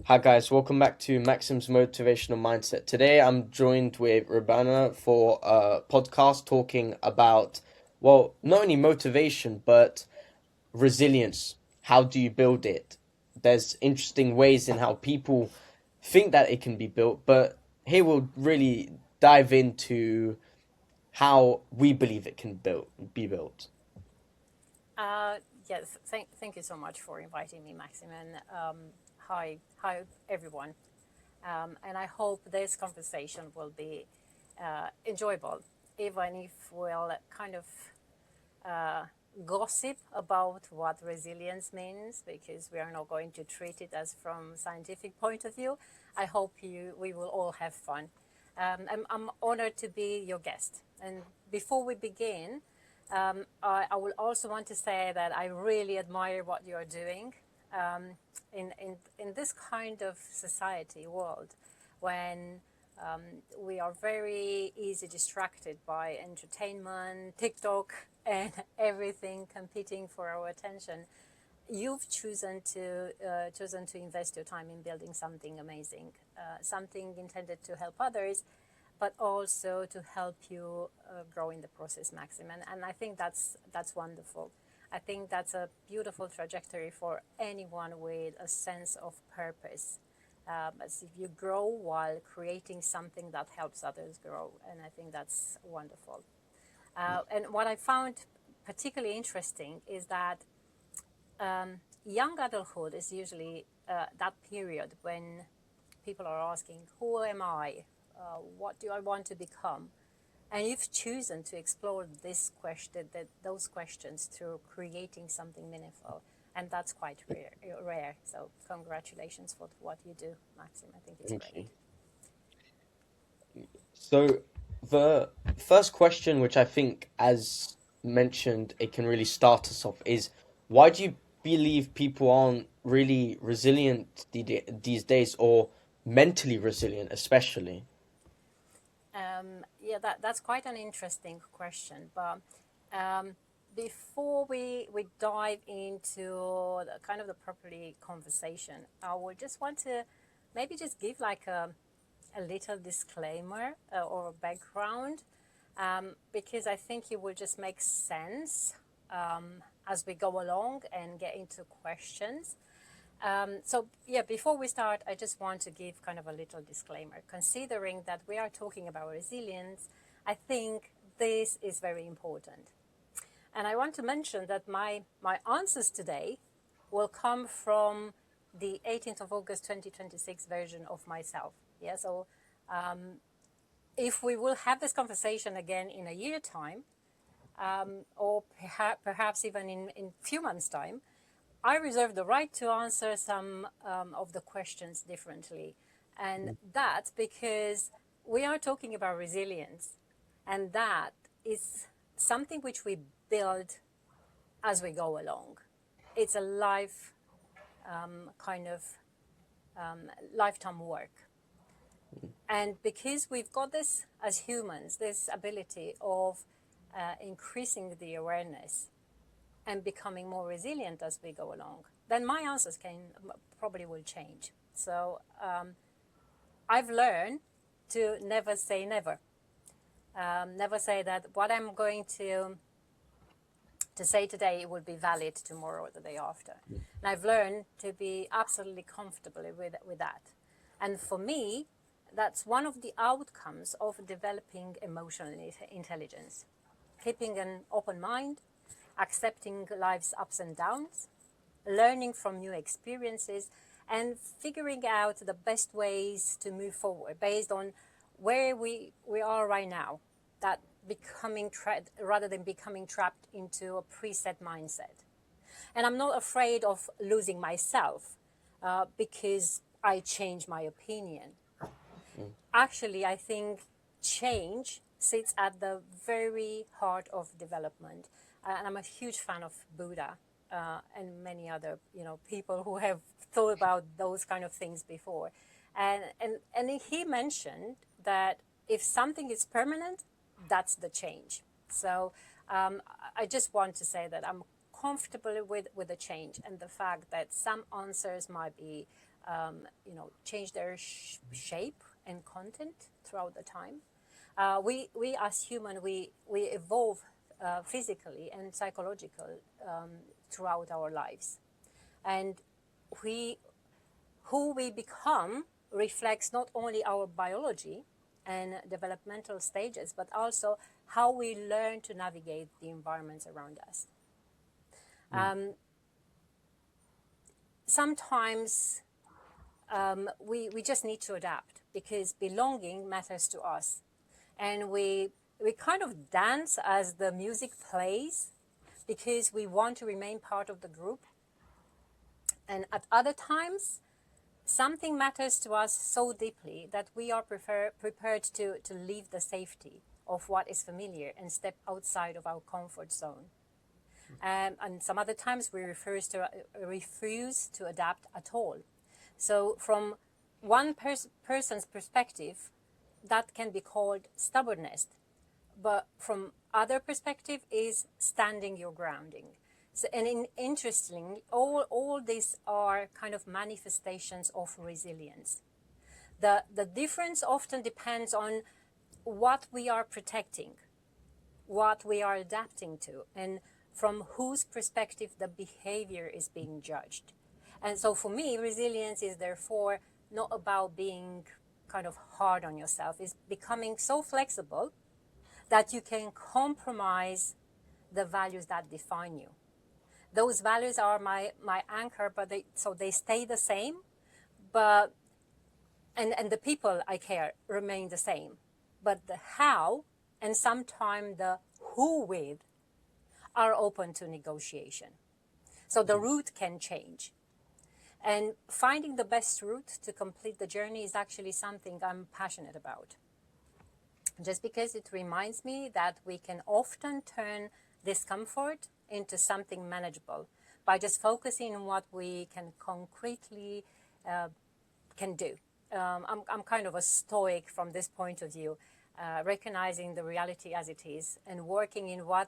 Hi guys, welcome back to Maxim's Motivational Mindset. Today I'm joined with Ribana for a podcast talking about, well, not only motivation, but resilience. How do you build it? There's interesting ways in how people think that it can be built, but here we'll really dive into how we believe it can be built. Uh, yes, thank you so much for inviting me, Maxim. And hi everyone. And I hope this conversation will be enjoyable, even if we'll kind of uh, gossip about what resilience means, because we are not going to treat it as from scientific point of view. I hope we will all have fun. I'm honored to be your guest. And before we begin, I will also want to say that I really admire what you're doing in this kind of society world when we are very easy distracted by entertainment, TikTok, and everything competing for our attention. You've chosen to invest your time in building something amazing, something intended to help others, but also to help you grow in the process, Maxim. And I think that's wonderful. I think that's a beautiful trajectory for anyone with a sense of purpose. As if you grow while creating something that helps others grow, and I think that's wonderful. And what I found particularly interesting is that young adulthood is usually that period when people are asking, who am I? What do I want to become? And you've chosen to explore those questions through creating something meaningful. And that's quite rare. So congratulations for what you do, Maxim. I think it's Thank great. you. So the first question, which I think, as mentioned, it can really start us off, is why do you believe people aren't really resilient these days, or mentally resilient, especially? Yeah, that's quite an interesting question. But um, before we dive into the kind of the properly conversation, I would just want to maybe just give like a little disclaimer or a background, because I think it will just make sense as we go along and get into questions. So yeah, before we start, I just want to give kind of a little disclaimer. Considering that we are talking about resilience, I think this is very important. And I want to mention that my answers today will come from the 18th of August 2026 version of myself. Yeah, so if we will have this conversation again in a year time, or perhaps even in few months time, I reserve the right to answer some of the questions differently. And that's because we are talking about resilience, and that is something which we build as we go along. It's a life kind of lifetime work. And because we've got this as humans, this ability of increasing the awareness and becoming more resilient as we go along, then my answers can probably will change. So I've learned to never say never. Never say that what I'm going to say today will be valid tomorrow or the day after. And I've learned to be absolutely comfortable with that. And for me, that's one of the outcomes of developing emotional intelligence. Keeping an open mind, accepting life's ups and downs, learning from new experiences, and figuring out the best ways to move forward based on where we are right now. That rather than becoming trapped into a preset mindset. And I'm not afraid of losing myself because I change my opinion. Actually, I think change sits at the very heart of development. And I'm a huge fan of Buddha and many other people who have thought about those kind of things before. And he mentioned that if something is permanent, that's the change. So I just want to say that I'm comfortable with the change and the fact that some answers might be change their shape and content throughout the time. We as human, we evolve physically and psychological throughout our lives, and we who we become reflects not only our biology and developmental stages, but also how we learn to navigate the environments around us. Sometimes we just need to adapt because belonging matters to us. And we kind of dance as the music plays because we want to remain part of the group. And at other times, something matters to us so deeply that we are prepared to leave the safety of what is familiar and step outside of our comfort zone. And some other times we refuse to adapt at all. So from one person's perspective, that can be called stubbornness, but from other perspective is standing your grounding. So, and interestingly, all these are kind of manifestations of resilience. The difference often depends on what we are protecting, what we are adapting to, and from whose perspective the behavior is being judged. And so for me, resilience is therefore not about being kind of hard on yourself. It's becoming so flexible that you can compromise the values that define you. Those values are my anchor, but they stay the same, but and the people I care remain the same. But the how and sometimes the who with are open to negotiation. So the route can change. And finding the best route to complete the journey is actually something I'm passionate about. Just because it reminds me that we can often turn discomfort into something manageable by just focusing on what we can concretely can do. I'm kind of a stoic from this point of view, recognizing the reality as it is and working in with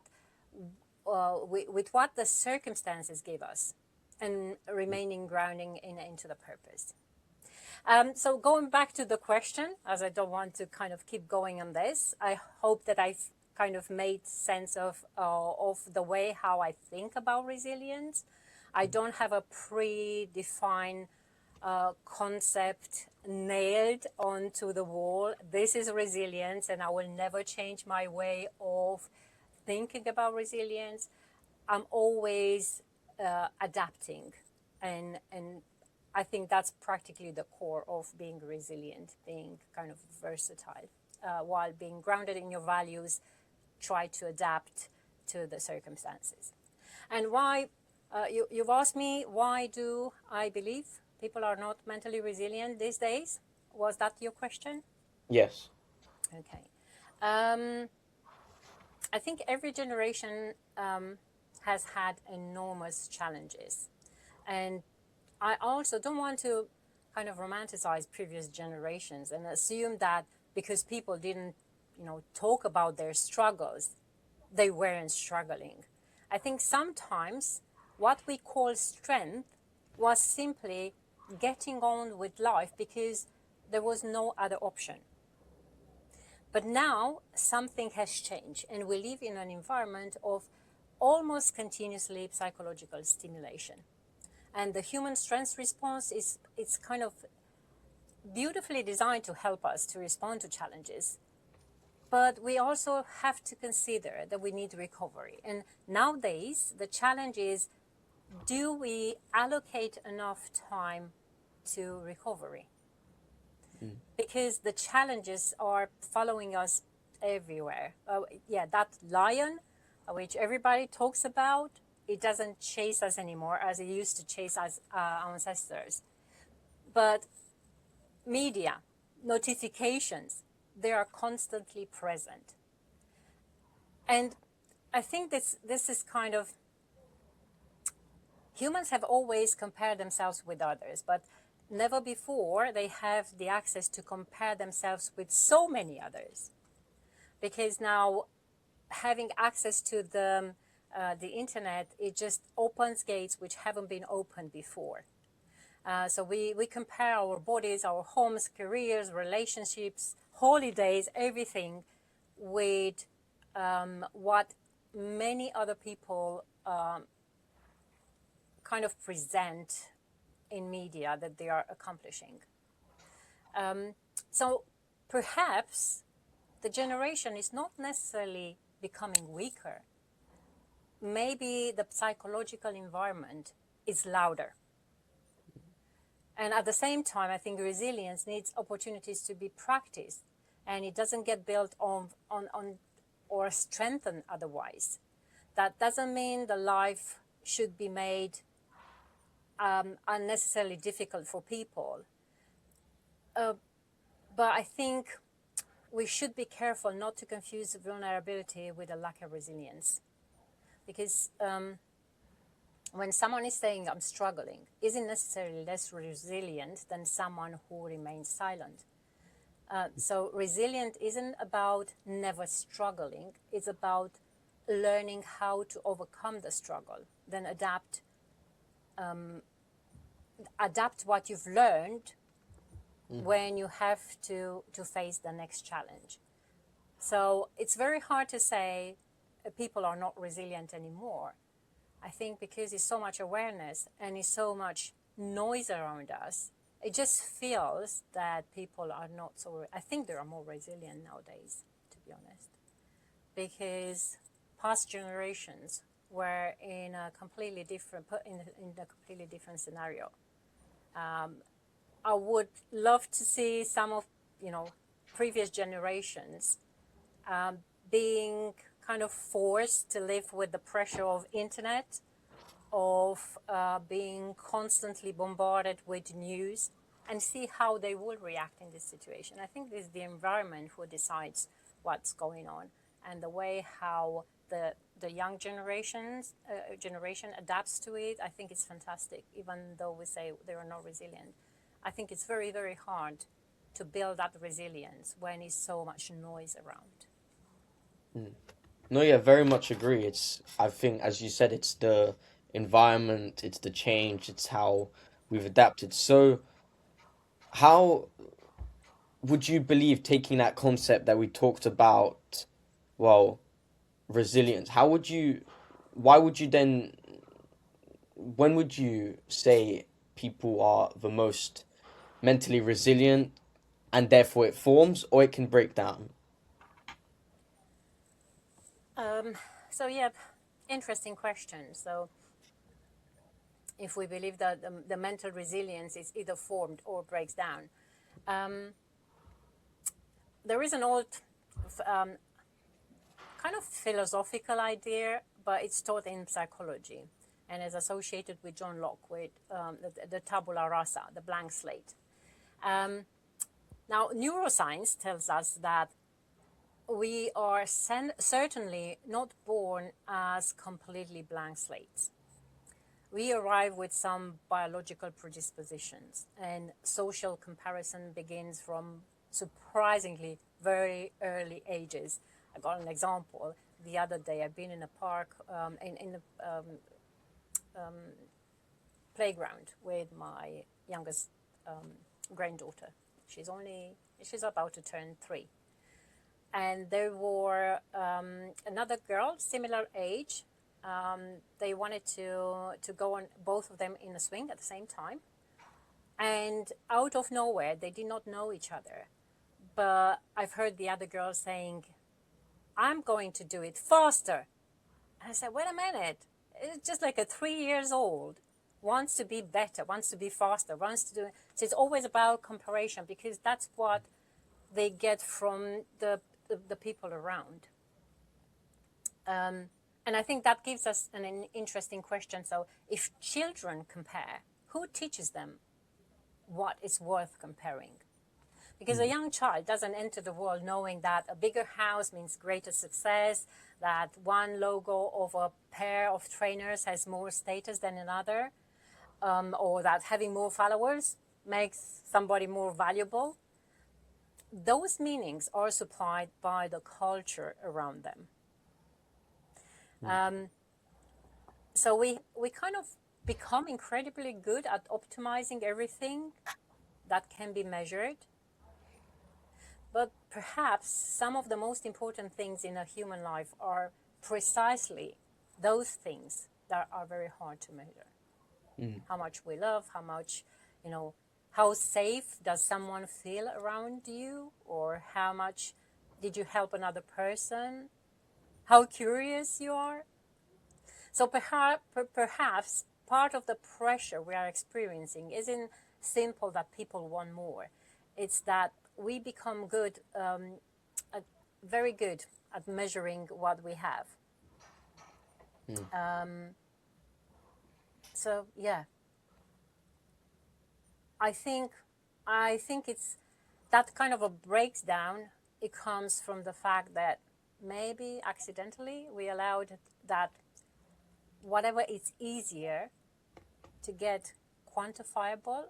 what the circumstances give us and remaining grounding into the purpose. So going back to the question, as I don't want to kind of keep going on this, I hope that I've kind of made sense of the way how I think about resilience. I don't have a predefined concept nailed onto the wall. This is resilience, and I will never change my way of thinking about resilience. I'm always adapting, and I think that's practically the core of being resilient, being kind of versatile, while being grounded in your values, try to adapt to the circumstances. And why, you've asked me, why do I believe people are not mentally resilient these days? Was that your question? Yes. Okay. I think every generation has had enormous challenges. And I also don't want to kind of romanticize previous generations and assume that because people didn't, talk about their struggles, they weren't struggling. I think sometimes what we call strength was simply getting on with life because there was no other option. But now something has changed, and we live in an environment of almost continuously psychological stimulation. And the human strength response it's kind of beautifully designed to help us to respond to challenges. But we also have to consider that we need recovery. And nowadays, the challenge is, do we allocate enough time to recovery? Because the challenges are following us everywhere. That lion, which everybody talks about, it doesn't chase us anymore as it used to chase us, our ancestors. But media, notifications, they are constantly present. And I think this is kind of, humans have always compared themselves with others, but never before they have the access to compare themselves with so many others. Because now having access to the internet, it just opens gates which haven't been opened before. So we compare our bodies, our homes, careers, relationships, holidays, everything with what many other people kind of present in media that they are accomplishing. So perhaps the generation is not necessarily becoming weaker. Maybe the psychological environment is louder. And at the same time, I think resilience needs opportunities to be practiced, and it doesn't get built on or strengthened otherwise. That doesn't mean the life should be made unnecessarily difficult for people. But I think we should be careful not to confuse vulnerability with a lack of resilience. Because when someone is saying I'm struggling, isn't necessarily less resilient than someone who remains silent. So resilient isn't about never struggling. It's about learning how to overcome the struggle, then adapt what you've learned when you have to face the next challenge. So it's very hard to say people are not resilient anymore. I think because there's so much awareness and there's so much noise around us, it just feels that people are not so. I think they are more resilient nowadays, to be honest, because past generations were in a completely different scenario. I would love to see some of previous generations being kind of forced to live with the pressure of internet, of being constantly bombarded with news, and see how they will react in this situation. I think it's the environment who decides what's going on, and the way how the young generation adapts to it. I think it's fantastic, even though we say they are not resilient. I think it's very, very hard to build that resilience when there's so much noise around. No, yeah, very much agree. I think, as you said, it's the environment, it's the change, it's how we've adapted. So, how would you believe, taking that concept that we talked about, well, resilience, why would you then, when would you say people are the most mentally resilient and therefore it forms or it can break down? So yeah, interesting question. So if we believe that the mental resilience is either formed or breaks down, there is an old kind of philosophical idea, but it's taught in psychology and is associated with John Locke with the tabula rasa, the blank slate. Now, neuroscience tells us that we are certainly not born as completely blank slates. We arrive with some biological predispositions, and social comparison begins from surprisingly very early ages. I got an example the other day. I've been in a park, in the playground with my youngest granddaughter. She's about to turn 3. And there were another girl, similar age. They wanted to go on, both of them in a swing at the same time. And out of nowhere, they did not know each other. But I've heard the other girl saying, I'm going to do it faster. And I said, wait a minute. It's just like a 3 years old wants to be better, wants to be faster, wants to do it. So it's always about comparison, because that's what they get from the people around. And I think that gives us an interesting question. So if children compare, who teaches them what is worth comparing? Because a young child doesn't enter the world knowing that a bigger house means greater success, that one logo of a pair of trainers has more status than another, or that having more followers makes somebody more valuable. Those meanings are supplied by the culture around them. So we kind of become incredibly good at optimizing everything that can be measured. But perhaps some of the most important things in a human life are precisely those things that are very hard to measure. Mm. How much we love, how much, you know, how safe does someone feel around you, or how much did you help another person, how curious you are. So perhaps part of the pressure we are experiencing isn't simple that people want more. It's that we become very good at measuring what we have. So yeah, I think it's that kind of a breakdown. It comes from the fact that maybe accidentally we allowed that whatever is easier to get quantifiable.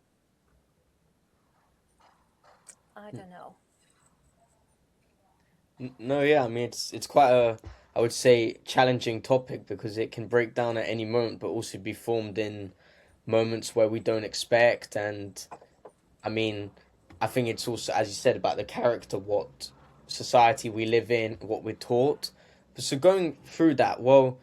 I don't know. No, yeah, I mean it's quite a, I would say, challenging topic because it can break down at any moment, but also be formed in moments where we don't expect. And I mean, I think it's also, as you said, about the character, what society we live in, what we're taught. So going through that, well,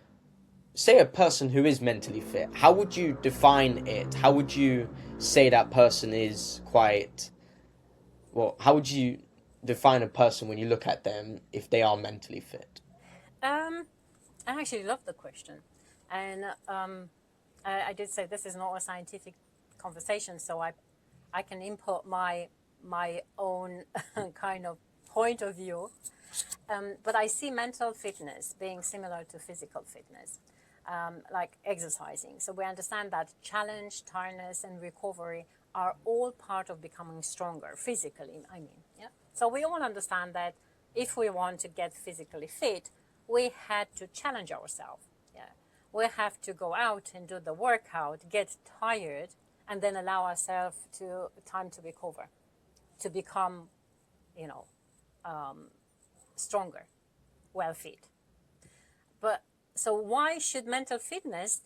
say a person who is mentally fit, how would you define it? How would you say that person is quite, well, how would you define a person when you look at them if they are mentally fit? Um, I actually love the question, and I did say this is not a scientific conversation, so I can input my own kind of point of view. But I see mental fitness being similar to physical fitness, like exercising. So we understand that challenge, tiredness, and recovery are all part of becoming stronger physically. I mean, yeah. So we all understand that if we want to get physically fit, we had to challenge ourselves. Yeah, we have to go out and do the workout, get tired, and then allow ourselves to time to recover, to become, you know, stronger, well fit. But so why should mental fitness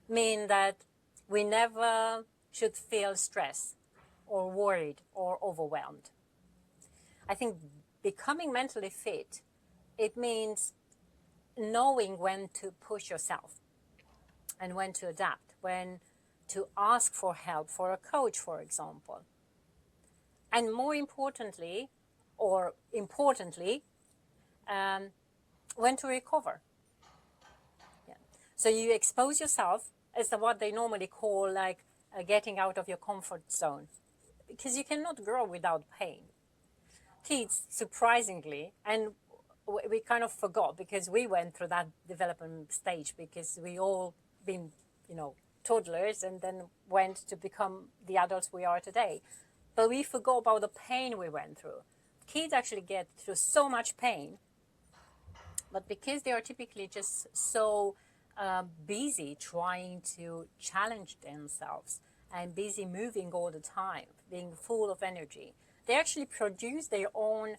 mean that we never should feel stressed or worried or overwhelmed? I think becoming mentally fit, it means knowing when to push yourself and when to adapt, when to ask for help for a coach, for example. And more importantly, when to recover. Yeah. So you expose yourself as what they normally call like getting out of your comfort zone, because you cannot grow without pain. Kids, surprisingly, and we kind of forgot because we went through that development stage because we all been, you know, toddlers and then went to become the adults we are today. But we forgot about the pain we went through. Kids actually get through so much pain, but because they are typically just so busy trying to challenge themselves and busy moving all the time, being full of energy, they actually produce their own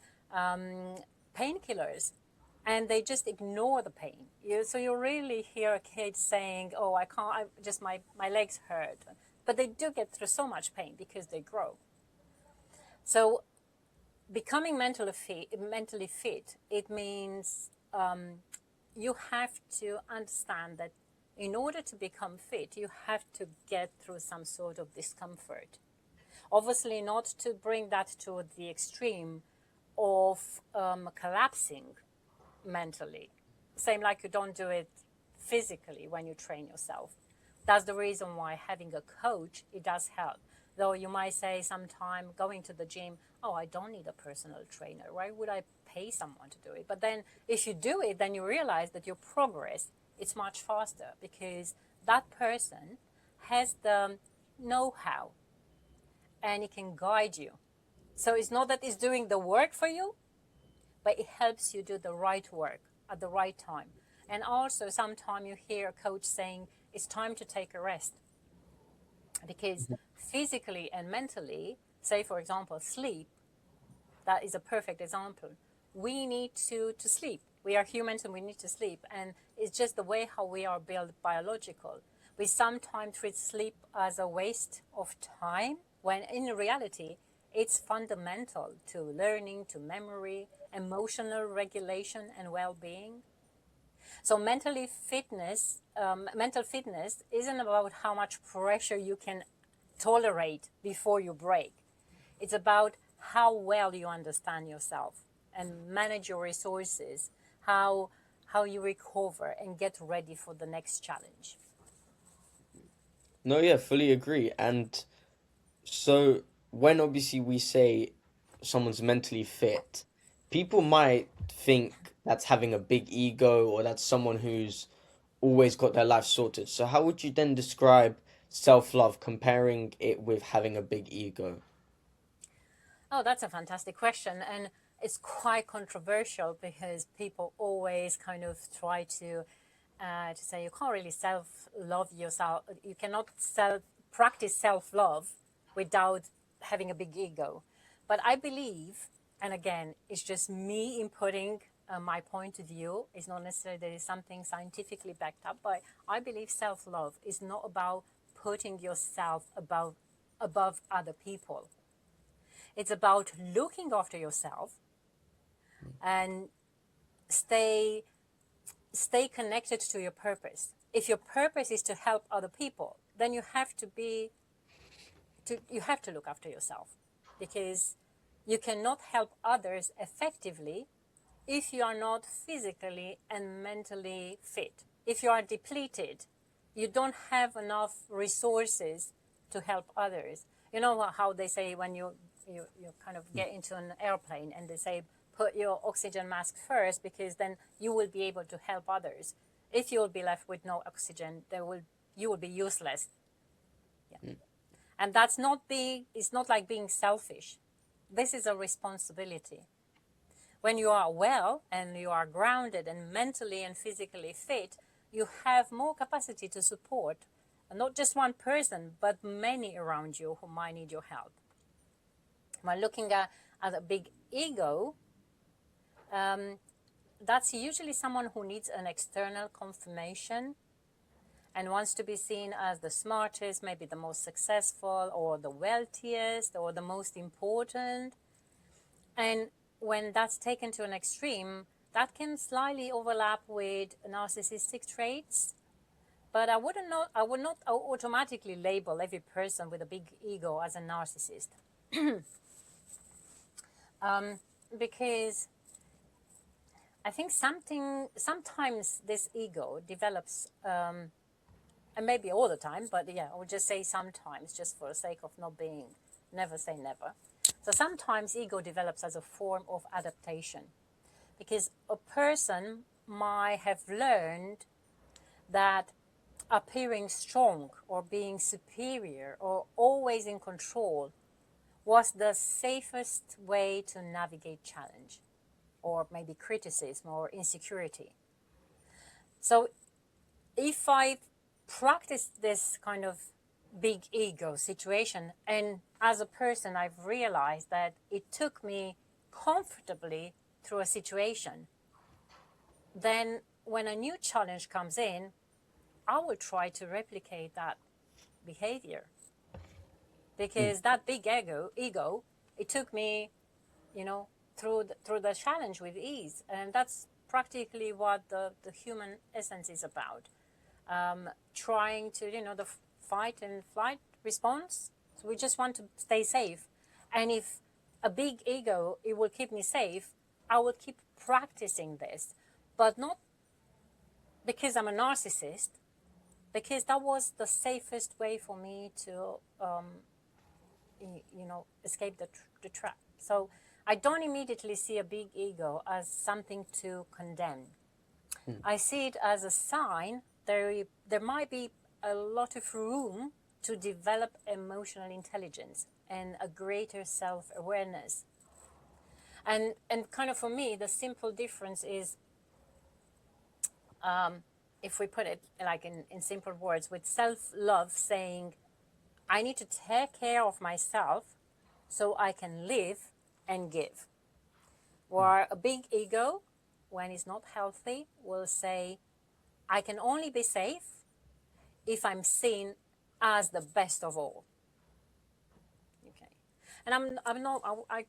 painkillers and they just ignore the pain. So you really hear a kid saying, oh, I can't, my legs hurt. But they do get through so much pain because they grow. So becoming mentally fit, it means you have to understand that in order to become fit, you have to get through some sort of discomfort. Obviously, not to bring that to the extreme of collapsing mentally. Same like you don't do it physically when you train yourself. That's the reason why having a coach, it does help. Though you might say sometime going to the gym, oh, I don't need a personal trainer. Why would I pay someone to do it? But then if you do it, then you realize that your progress is much faster because that person has the know-how and it can guide you. So it's not that it's doing the work for you, but it helps you do the right work at the right time. And also sometimes you hear a coach saying it's time to take a rest because physically and mentally, say for example, sleep, that is a perfect example. We need to sleep. We are humans and we need to sleep. And it's just the way how we are built biological. We sometimes treat sleep as a waste of time, when in reality, it's fundamental to learning, to memory, emotional regulation, and well-being. So mental fitness isn't about how much pressure you can tolerate before you break. It's about how well you understand yourself and manage your resources, how you recover and get ready for the next challenge. No, yeah, fully agree. And so when obviously we say someone's mentally fit, people might think that's having a big ego or that's someone who's always got their life sorted. So how would you then describe self-love, comparing it with having a big ego? Oh, that's a fantastic question. And it's quite controversial because people always kind of try to say you can't really self love yourself. You cannot practice self love without having a big ego. But I believe, and again, it's just me inputting my point of view. It's not necessarily there is something scientifically backed up, but I believe self love is not about putting yourself above other people. It's about looking after yourself and stay stay connected to your purpose. If your purpose is to help other people, then you have to look after yourself, because you cannot help others effectively if you are not physically and mentally fit. If you are depleted, you don't have enough resources to help others. You know how they say when you kind of get into an airplane and they say put your oxygen mask first, because then you will be able to help others. If you will be left with no oxygen, you will be useless. Yeah. And it's not like being selfish. This is a responsibility. When you are well and you are grounded and mentally and physically fit, you have more capacity to support not just one person, but many around you who might need your help. When looking at a big ego, that's usually someone who needs an external confirmation and wants to be seen as the smartest, maybe the most successful, or the wealthiest, or the most important. And when that's taken to an extreme, that can slightly overlap with narcissistic traits. But I would not automatically label every person with a big ego as a narcissist, because I think sometimes this ego develops, and maybe all the time, but yeah, I would just say sometimes, just for the sake of not being, never say never. So sometimes ego develops as a form of adaptation, because a person might have learned that appearing strong or being superior or always in control was the safest way to navigate challenge or maybe criticism or insecurity. So if I practice this kind of big ego situation, and as a person I've realized that it took me comfortably through a situation, then when a new challenge comes in, I will try to replicate that behavior, Mm. because that big ego, it took me, you know, through the challenge with ease, and that's practically what the human essence is about. Trying to, the fight and flight response. So we just want to stay safe. And if a big ego, it will keep me safe, I will keep practicing this. But not because I'm a narcissist, because that was the safest way for me to, escape the trap. So I don't immediately see a big ego as something to condemn. Mm. I see it as a sign there might be a lot of room to develop emotional intelligence and a greater self-awareness. And kind of for me, the simple difference is, if we put it like in simple words, with self-love saying, I need to take care of myself so I can live and give. Where a big ego, when it's not healthy, will say, I can only be safe if I'm seen as the best of all. Okay, and I'm not I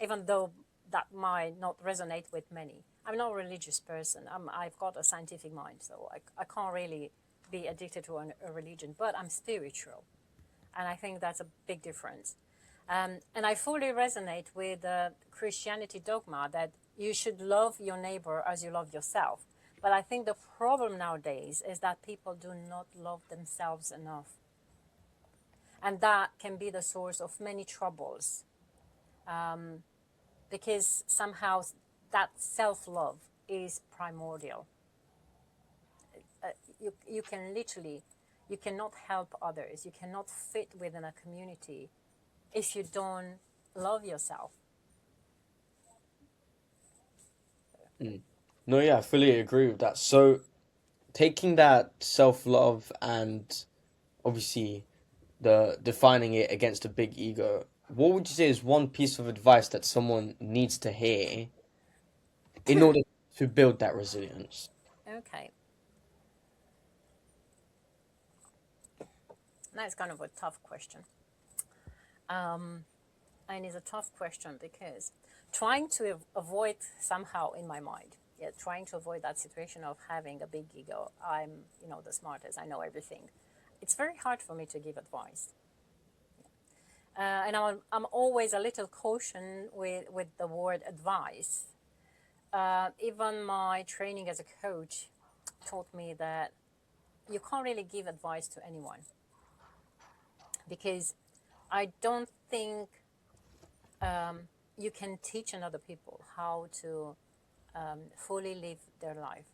even though that might not resonate with many. I'm not a religious person. I've got a scientific mind, so I can't really be addicted to a religion, but I'm spiritual. And I think that's a big difference. And I fully resonate with the Christianity dogma that you should love your neighbor as you love yourself. But I think the problem nowadays is that people do not love themselves enough. And that can be the source of many troubles, because somehow that self-love is primordial. You can literally, you cannot help others. You cannot fit within a community if you don't love yourself. No, yeah, I fully agree with that. So taking that self-love and obviously the defining it against a big ego, what would you say is one piece of advice that someone needs to hear in order to build that resilience? Okay, that's kind of a tough question. And it's a tough question because trying to avoid somehow in my mind, yeah, trying to avoid that situation of having a big ego, I'm, the smartest, I know everything. It's very hard for me to give advice. And I'm always a little caution with the word advice. Even my training as a coach taught me that you can't really give advice to anyone, because I don't think you can teach another people how to fully live their life.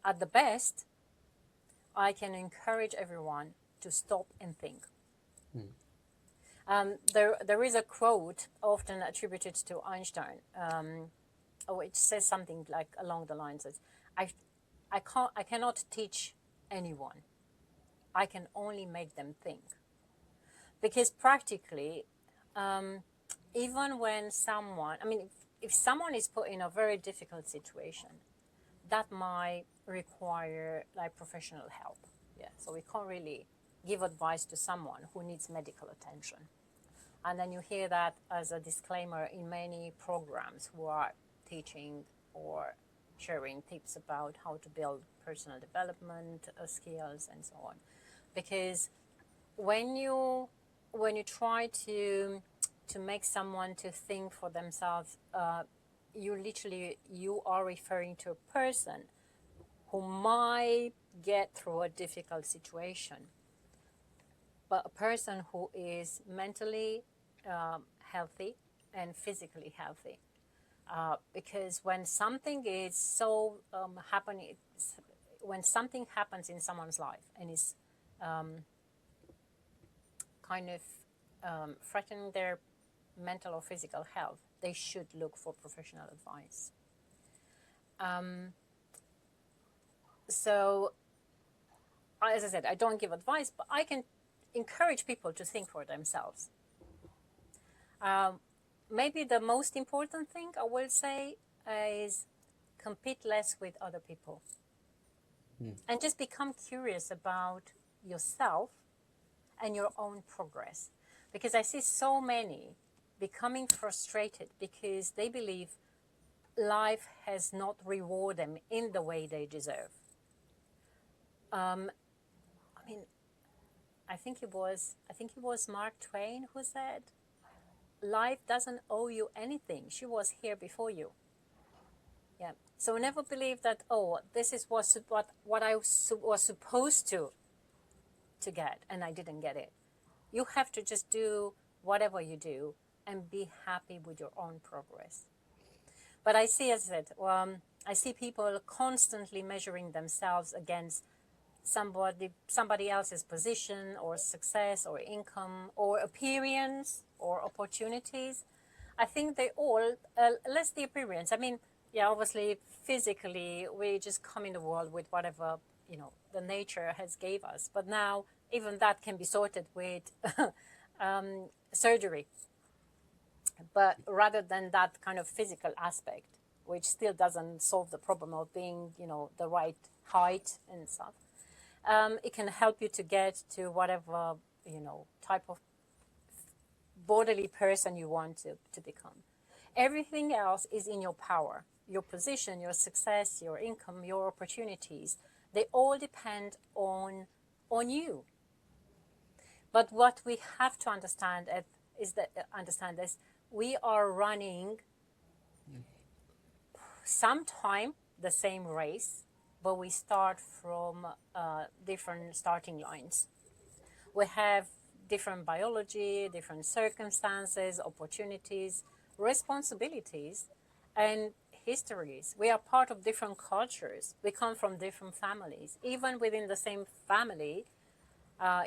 At the best, I can encourage everyone to stop and think. There is a quote often attributed to Einstein, which says something like along the lines of, I cannot teach anyone. I can only make them think. Because practically, even when someone, if someone is put in a very difficult situation, that might require like professional help. Yeah, so we can't really give advice to someone who needs medical attention. And then you hear that as a disclaimer in many programs who are teaching or sharing tips about how to build personal development skills and so on. Because when you try to make someone to think for themselves, you are referring to a person who might get through a difficult situation, but a person who is mentally healthy and physically healthy. Because when something is so happening, when something happens in someone's life and is kind of threatening their mental or physical health, they should look for professional advice. So, as I said, I don't give advice, but I can encourage people to think for themselves. Maybe the most important thing I will say is compete less with other people. And just become curious about yourself and your own progress. Because I see so many becoming frustrated because they believe life has not rewarded them in the way they deserve. I think it was Mark Twain who said, life doesn't owe you anything. She was here before you. Yeah. So never believe that, this is what I was supposed to get, and I didn't get it. You have to just do whatever you do and be happy with your own progress. But I see, as I said, I see people constantly measuring themselves against somebody else's position or success or income or appearance or opportunities. I think they all, less the appearance. Obviously, physically, we just come in the world with whatever, the nature has gave us. But now, even that can be sorted with surgery. But rather than that kind of physical aspect, which still doesn't solve the problem of being, the right height and stuff. It can help you to get to whatever, type of bodily person you want to become. Everything else is in your power. Your position, your success, your income, your opportunities, they all depend on you. But what we have to understand is we are running sometime the same race, but we start from different starting lines. We have different biology, different circumstances, opportunities, responsibilities, and histories. We are part of different cultures. We come from different families. Even within the same family,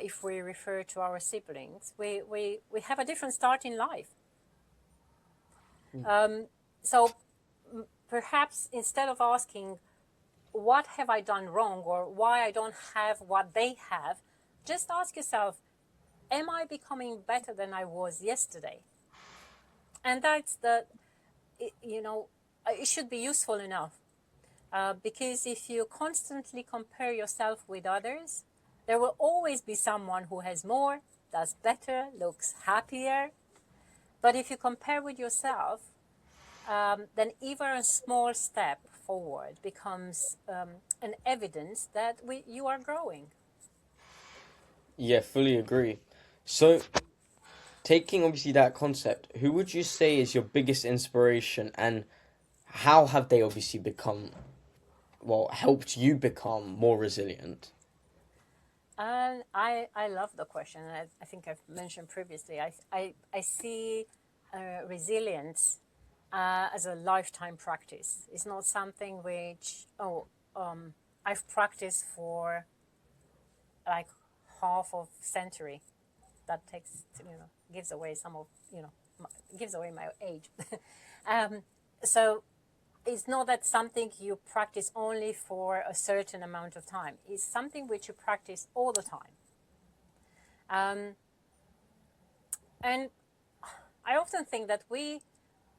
if we refer to our siblings, we have a different start in life. So perhaps instead of asking, what have I done wrong or why I don't have what they have, just ask yourself, am I becoming better than I was yesterday? And that's it should be useful enough. Because if you constantly compare yourself with others, there will always be someone who has more, does better, looks happier. But if you compare with yourself, then even a small step forward becomes an evidence that you are growing. Yeah, fully agree. So, taking obviously that concept, who would you say is your biggest inspiration, and how have they obviously helped you become more resilient? And I love the question. I think I've mentioned previously. I see resilience as a lifetime practice. It's not something which I've practiced for like half of century. That gives away some of gives away my age. So it's not that something you practice only for a certain amount of time. It's something which you practice all the time. And I often think that we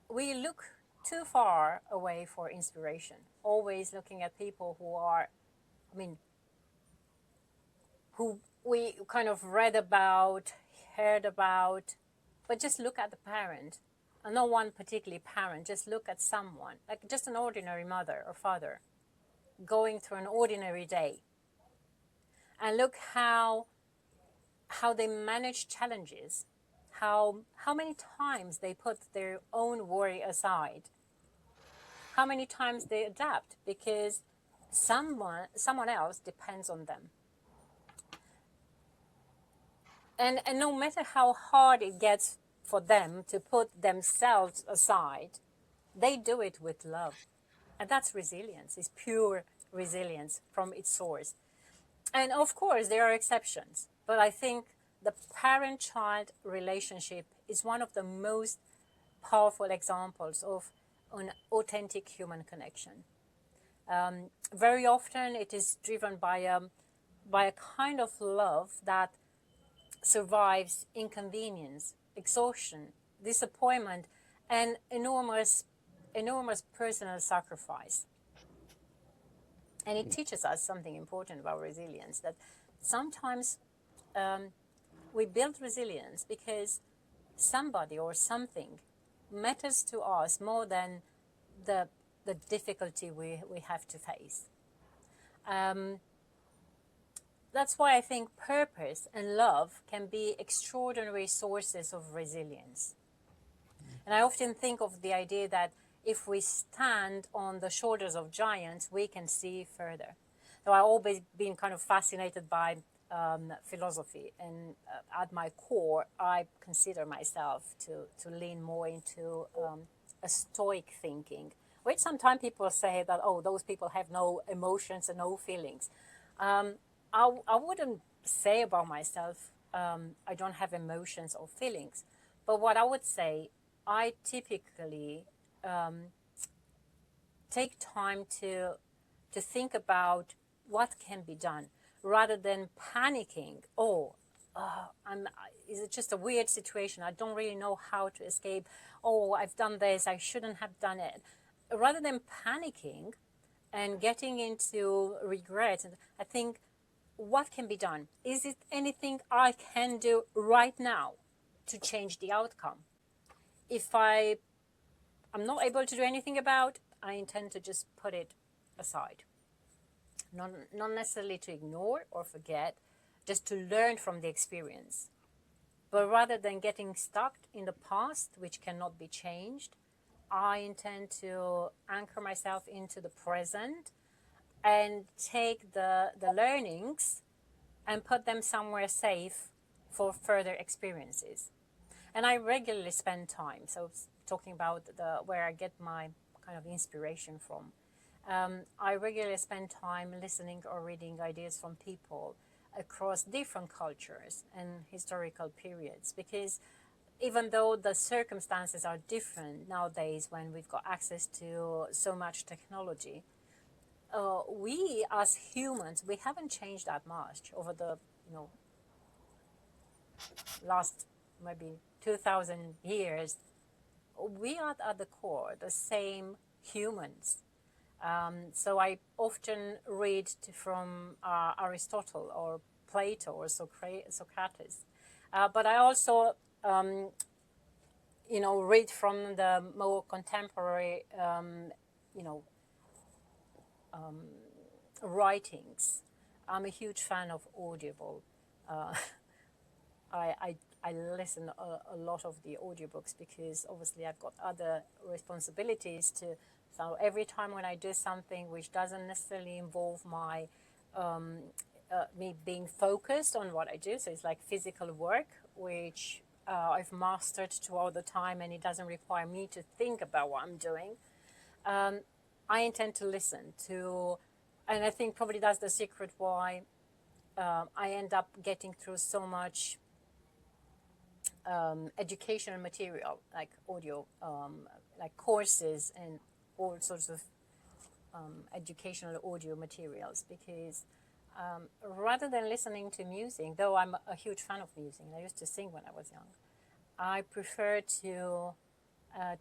look too far away for inspiration, always looking at people who we kind of read about, heard about, but just look at the parent. And not one particularly parent, just look at someone, like just an ordinary mother or father going through an ordinary day. And look how they manage challenges, how many times they put their own worry aside, how many times they adapt because someone else depends on them. And no matter how hard it gets for them to put themselves aside, they do it with love. And that's resilience. It's pure resilience from its source. And of course, there are exceptions. But I think the parent-child relationship is one of the most powerful examples of an authentic human connection. Very often it is driven by a kind of love that survives inconvenience, exhaustion, disappointment, and enormous personal sacrifice. And it teaches us something important about resilience, that sometimes we build resilience because somebody or something matters to us more than the difficulty we have to face. That's why I think purpose and love can be extraordinary sources of resilience. And I often think of the idea that if we stand on the shoulders of giants, we can see further. So I've always been kind of fascinated by philosophy, and at my core, I consider myself to lean more into a stoic thinking, which sometimes people say that, oh, those people have no emotions and no feelings. I wouldn't say about myself, I don't have emotions or feelings. But what I would say, I typically take time to think about what can be done rather than panicking. Is it just a weird situation? I don't really know how to escape. Oh, I've done this, I shouldn't have done it. Rather than panicking and getting into regret, I think what can be done? Is it anything I can do right now to change the outcome? If I'm not able to do anything about, I intend to just put it aside. Not necessarily to ignore or forget, just to learn from the experience. But rather than getting stuck in the past, which cannot be changed, I intend to anchor myself into the present and take the learnings and put them somewhere safe for further experiences. And I regularly spend time. So talking about where I get my kind of inspiration from, I regularly spend time listening or reading ideas from people across different cultures and historical periods, because even though the circumstances are different nowadays when we've got access to so much technology, we as humans, we haven't changed that much over the last maybe 2,000 years. We are at the core the same humans. So I often read from Aristotle or Plato or Socrates, but I also read from the more contemporary you know writings. I'm a huge fan of Audible. Uh, I listen a lot of the audiobooks because obviously I've got other responsibilities to. So every time when I do something which doesn't necessarily involve my me being focused on what I do, so it's like physical work, which I've mastered to all the time, and it doesn't require me to think about what I'm doing. I intend to listen to, and I think probably that's the secret why I end up getting through so much educational material, like audio, like courses and all sorts of educational audio materials, because rather than listening to music, though I'm a huge fan of music, and I used to sing when I was young, I prefer to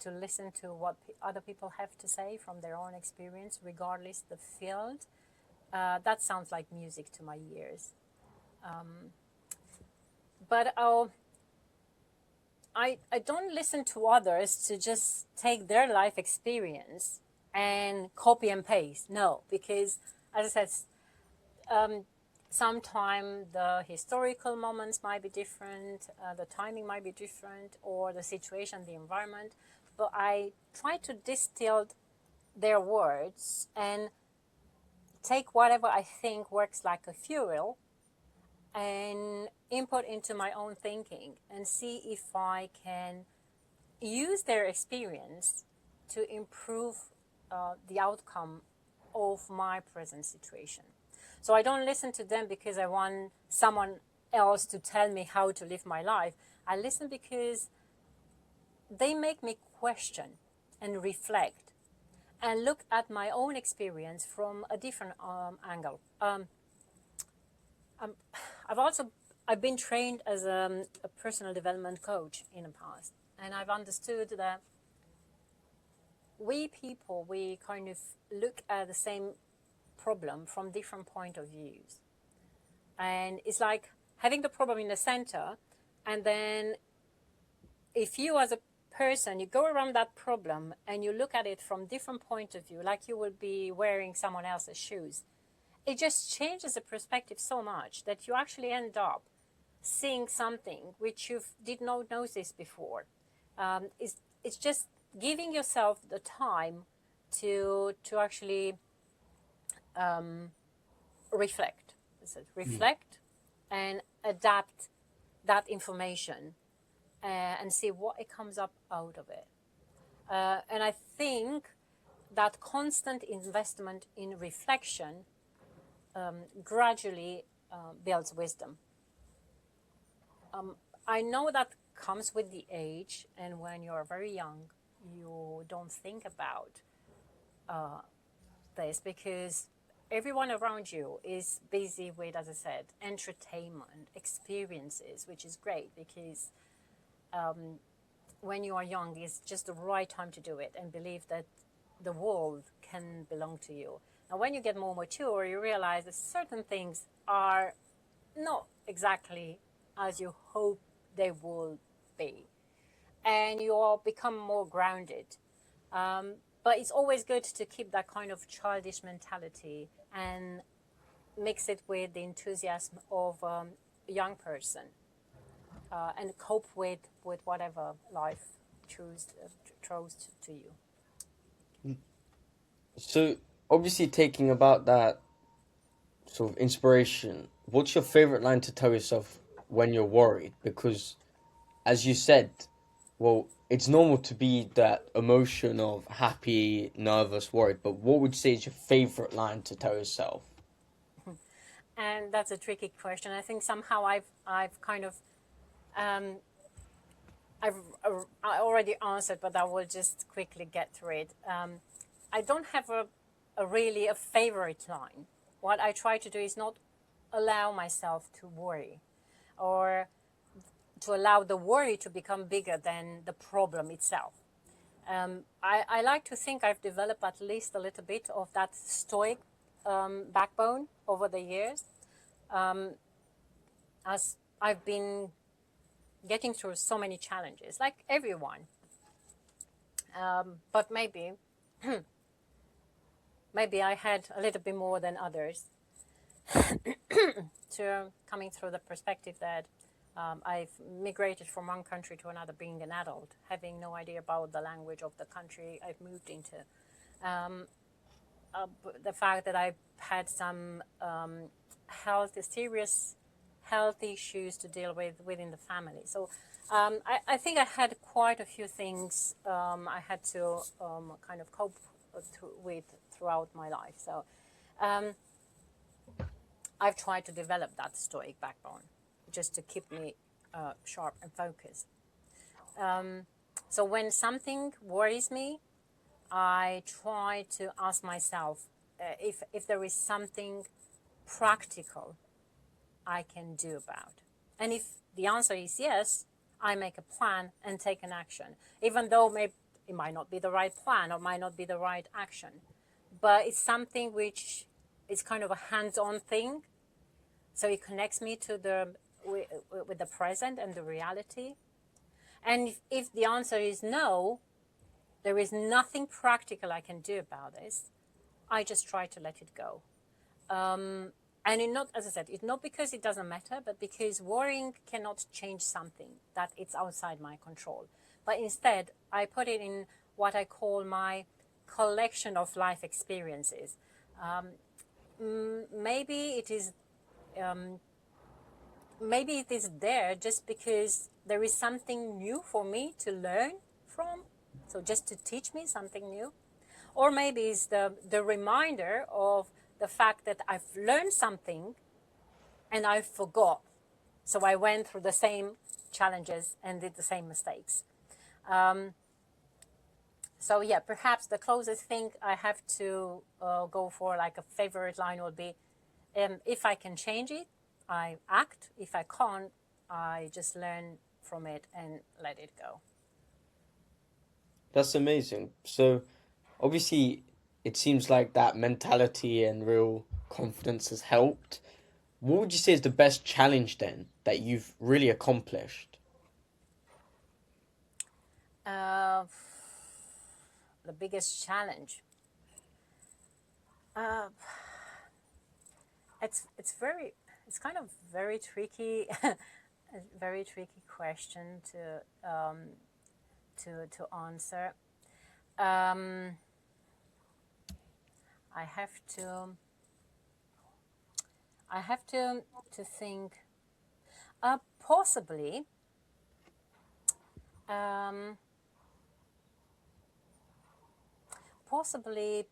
listen to what other people have to say from their own experience, regardless the field. That sounds like music to my ears. But I don't listen to others to just take their life experience and copy and paste. No, because as I said, sometimes the historical moments might be different, the timing might be different, or the situation, the environment. But I try to distill their words and take whatever I think works like a fuel and input into my own thinking and see if I can use their experience to improve the outcome of my present situation. So I don't listen to them because I want someone else to tell me how to live my life. I listen because they make me question and reflect and look at my own experience from a different angle. I've been trained as a personal development coach in the past, and I've understood that we people, we kind of look at the same problem from different point of views. And it's like having the problem in the center, and then if you as a person, you go around that problem and you look at it from different point of view, like you would be wearing someone else's shoes, it just changes the perspective so much that you actually end up seeing something which you did not notice before. It's just giving yourself the time to actually reflect. Reflect and adapt that information and see what it comes up out of it. And I think that constant investment in reflection gradually builds wisdom. I know that comes with the age, and when you're very young, you don't think about this because everyone around you is busy with, as I said, entertainment, experiences, which is great because when you are young, it's just the right time to do it and believe that the world can belong to you. And when you get more mature, you realize that certain things are not exactly as you hope they will be, and you all become more grounded. But it's always good to keep that kind of childish mentality and mix it with the enthusiasm of a young person, and cope with whatever life throws to you. So obviously taking about that sort of inspiration, what's your favorite line to tell yourself when you're worried? Because as you said, well, it's normal to be that emotion of happy, nervous, worried, but what would you say is your favorite line to tell yourself? And that's a tricky question. I think somehow I've kind of um, I've I already answered, but I will just quickly get through it. I don't have a really a favorite line. What I try to do is not allow myself to worry, or to allow the worry to become bigger than the problem itself. I like to think I've developed at least a little bit of that stoic backbone over the years, as I've been getting through so many challenges, like everyone. But maybe I had a little bit more than others, to coming through the perspective that I've migrated from one country to another being an adult, having no idea about the language of the country I've moved into. Um, the fact that I've had some serious health issues to deal with within the family. So I think I had quite a few things I had to kind of cope with throughout my life. So um, I've tried to develop that stoic backbone just to keep me sharp and focused. So when something worries me, I try to ask myself if there is something practical I can do about. And if the answer is yes, I make a plan and take an action, even though maybe it might not be the right plan or might not be the right action. But it's something which is kind of a hands-on thing. So it connects me to with the present and the reality. And if the answer is no, there is nothing practical I can do about this, I just try to let it go. And it not, as I said, it's not because it doesn't matter, but because worrying cannot change something that it's outside my control. But instead, I put it in what I call my collection of life experiences. Maybe it is, maybe it is there just because there is something new for me to learn from. So just to teach me something new. Or maybe it's the reminder of the fact that I've learned something and I forgot. So I went through the same challenges and did the same mistakes. So yeah, perhaps the closest thing I have to go for, like a favorite line, would be, if I can change it, I act. If I can't, I just learn from it and let it go. That's amazing. So obviously it seems like that mentality and real confidence has helped. What would you say is the best challenge then that you've really accomplished? Uh, the biggest challenge. Uh, it's kind of very tricky, a very tricky question to answer. Um, I have to to think. Possibly. Um, Possibly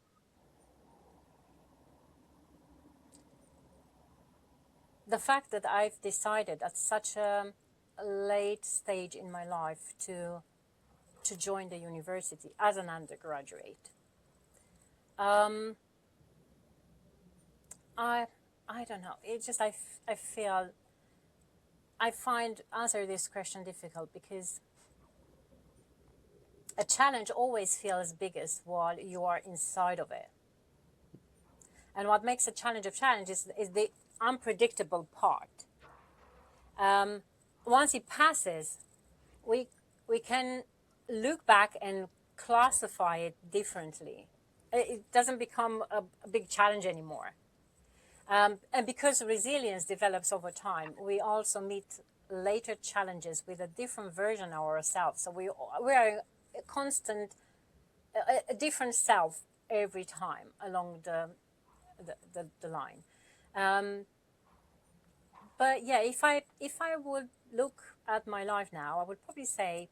the fact that I've decided at such a late stage in my life to join the university as an undergraduate. Um, I I don't know. It's just I feel I find answer this question difficult because a challenge always feels biggest while you are inside of it. And what makes a challenge a challenge is the unpredictable part. Once it passes, we can look back and classify it differently. It doesn't become a big challenge anymore. And because resilience develops over time, we also meet later challenges with a different version of ourselves. So we are a constant, a different self every time along the line. But yeah, if I would look at my life now, I would probably say,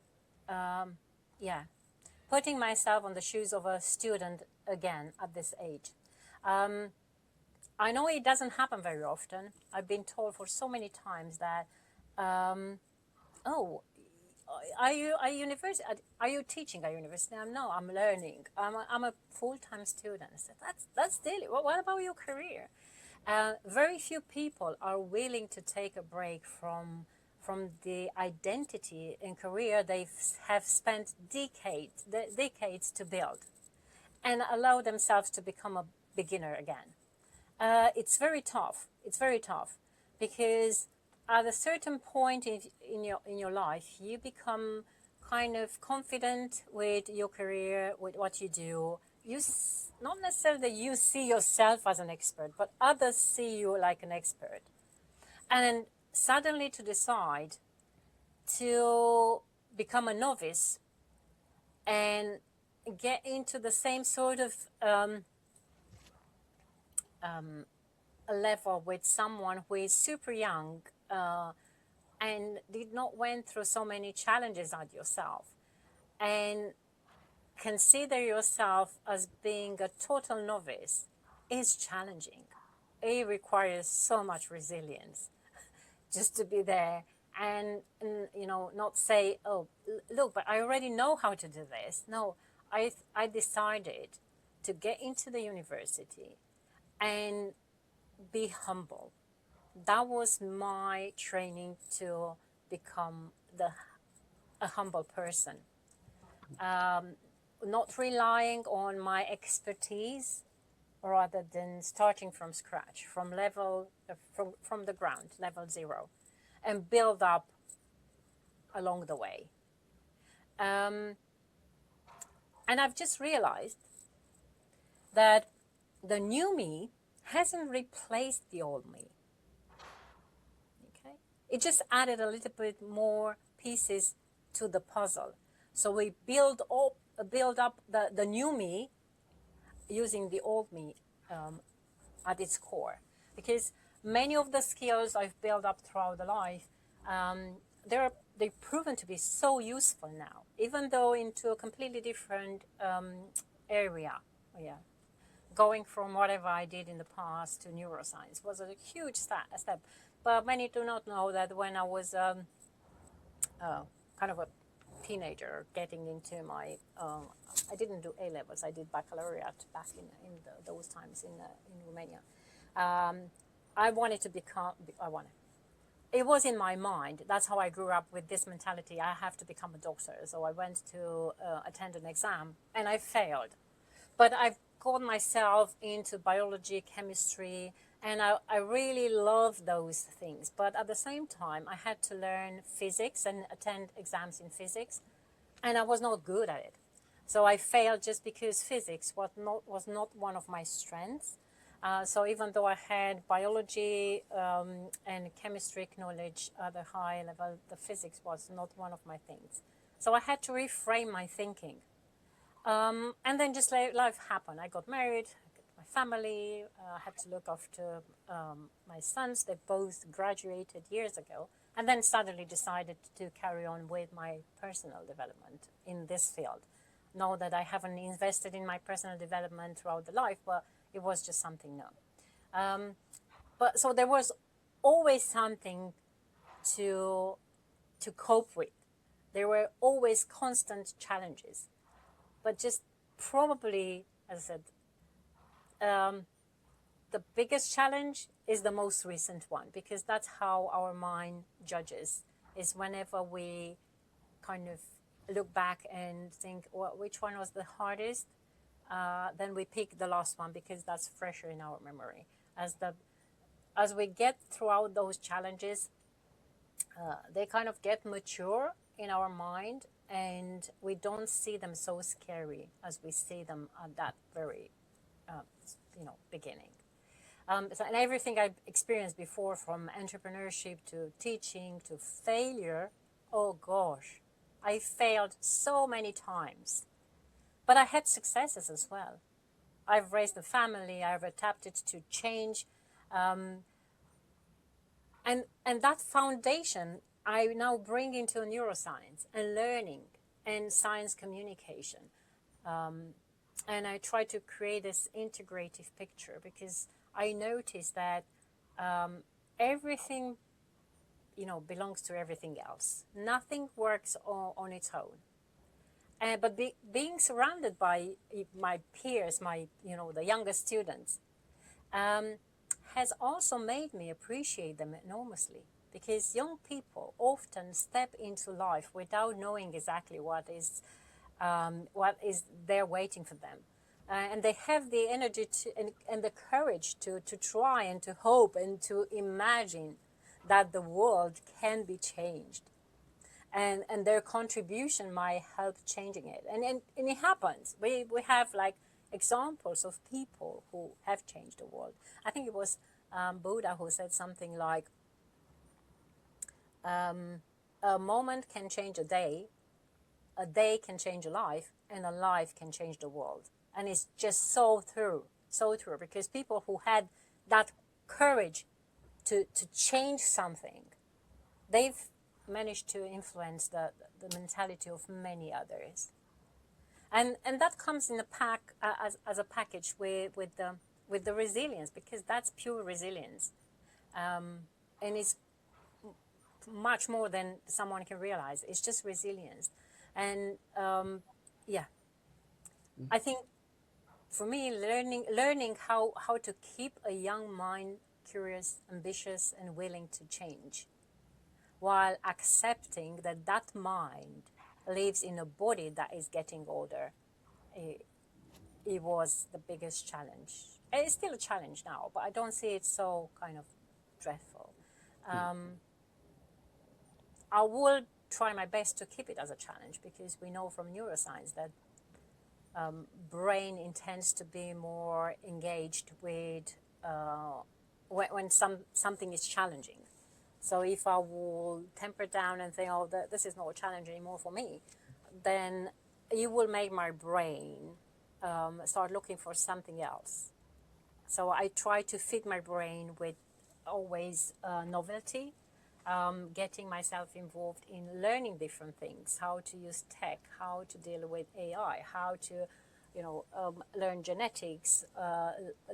yeah, putting myself on the shoes of a student again at this age. I know it doesn't happen very often. I've been told for so many times that, oh, are you university? Are you teaching at university? No, I'm learning. I'm a full-time student. I said, that's daily. What about your career? Very few people are willing to take a break from the identity and career they have spent decades to build, and allow themselves to become a beginner again. It's very tough. It's very tough because at a certain point in your life, you become kind of confident with your career, with what you do. Not necessarily that you see yourself as an expert, but others see you like an expert. And suddenly to decide to become a novice and get into the same sort of a level with someone who is super young and did not went through so many challenges as yourself, and consider yourself as being a total novice is challenging. It requires so much resilience just to be there and not say, oh, look, but I already know how to do this. No, I decided to get into the university and be humble. That was my training to become a humble person. Not relying on my expertise rather than starting from scratch, from the ground, level zero, and build up along the way. And I've just realized that the new me hasn't replaced the old me. Okay, it just added a little bit more pieces to the puzzle. So we build up the new me using the old me at its core, because many of the skills I've built up throughout the life, they've proven to be so useful now, even though into a completely different area. Yeah, going from whatever I did in the past to neuroscience was a huge step. But many do not know that when I was kind of a teenager getting into my, I didn't do A levels, I did baccalaureate back in those times in Romania. I wanted to become, it was in my mind. That's how I grew up with this mentality. I have to become a doctor. So I went to attend an exam and I failed. But I've got myself into biology, chemistry, and I really love those things. But at the same time, I had to learn physics and attend exams in physics, and I was not good at it. So I failed just because physics was not one of my strengths. So even though I had biology and chemistry knowledge at a high level, the physics was not one of my things. So I had to reframe my thinking. And then just life happened. I got married, I got my family, I had to look after my sons. They both graduated years ago, and then suddenly decided to carry on with my personal development in this field. Know that I haven't invested in my personal development throughout the life, but it was just something new. But so there was always something to cope with. There were always constant challenges. But just probably, as I said, the biggest challenge is the most recent one, because that's how our mind judges, is whenever we kind of look back and think, well, which one was the hardest? then we pick the last one because that's fresher in our memory. As we get throughout those challenges, they kind of get mature in our mind, and we don't see them so scary as we see them at that very, uh, beginning. And everything I've experienced before, from entrepreneurship to teaching to failure, oh gosh, I failed so many times. But I had successes as well. I've raised a family, I've adapted to change. Um, and that foundation I now bring into neuroscience and learning and science communication. And I try to create this integrative picture because I notice that everything, belongs to everything else. Nothing works on its own. But being surrounded by my peers, the younger students, has also made me appreciate them enormously, because young people often step into life without knowing exactly what is there waiting for them. And they have the energy and the courage to try and to hope and to imagine that the world can be changed. And their contribution might help changing it. And it happens. We have like examples of people who have changed the world. I think it was Buddha who said something like, a moment can change a day can change a life, and a life can change the world. And it's just so true, because people who had that courage to change something, they've managed to influence the mentality of many others. And that comes in a pack, as a package with the resilience, because that's pure resilience. And it's much more than someone can realize. It's just resilience. And yeah, I think for me, learning how to keep a young mind curious, ambitious, and willing to change, while accepting that mind lives in a body that is getting older, it was the biggest challenge. It's still a challenge now, but I don't see it so kind of dreadful. I will try my best to keep it as a challenge, because we know from neuroscience that brain intends to be more engaged with when something is challenging. So if I will temper down and think, oh, this is not a challenge anymore for me, then it will make my brain start looking for something else. So I try to feed my brain with always novelty, getting myself involved in learning different things, how to use tech, how to deal with AI, how to, learn genetics,